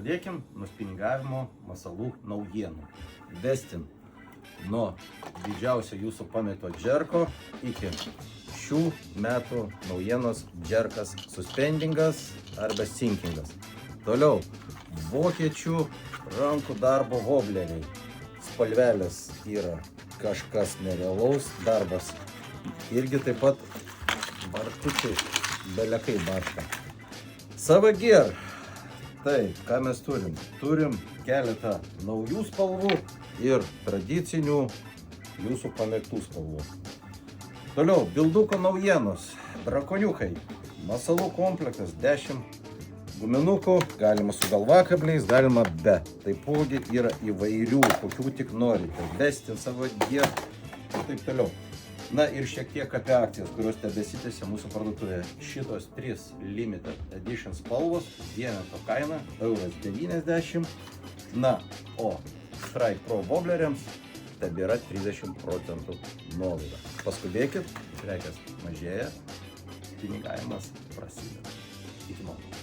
Pradėkim nuo spiningavimo masalų naujienų. Vestim nuo didžiausio jūsų pamėgto džerko iki šių metų naujienos džerkas suspendingas arba sinkingas. Toliau vokiečių rankų darbo vobleriai. Spalvelės yra kažkas nerealaus, darbas irgi taip pat bartučiai belekai barška. Savagear. Tai, ką mes turim? Turim keletą naujų spalvų ir tradicinių jūsų pamėgtų spalvų. Toliau, bilduko naujienos. Brakoniukai. Masalų komplektas 10 guminukų. Galima su galvakabliais, galima be. Taipogi yra įvairių, kokių tik norite. Vestin, Savagear ir taip toliau. Na ir šiek tiek apie akcijas, kurios tebesitęsia mūsų parduotuvėje. Šitos 3 limited edition spalvos, vieneto kaina €90. Na, o Strike Pro wobleriams tebėra 30% nuolaida. Paskubėkit, prekės mažėja, pinigavimas prasideda. Iki malonaus.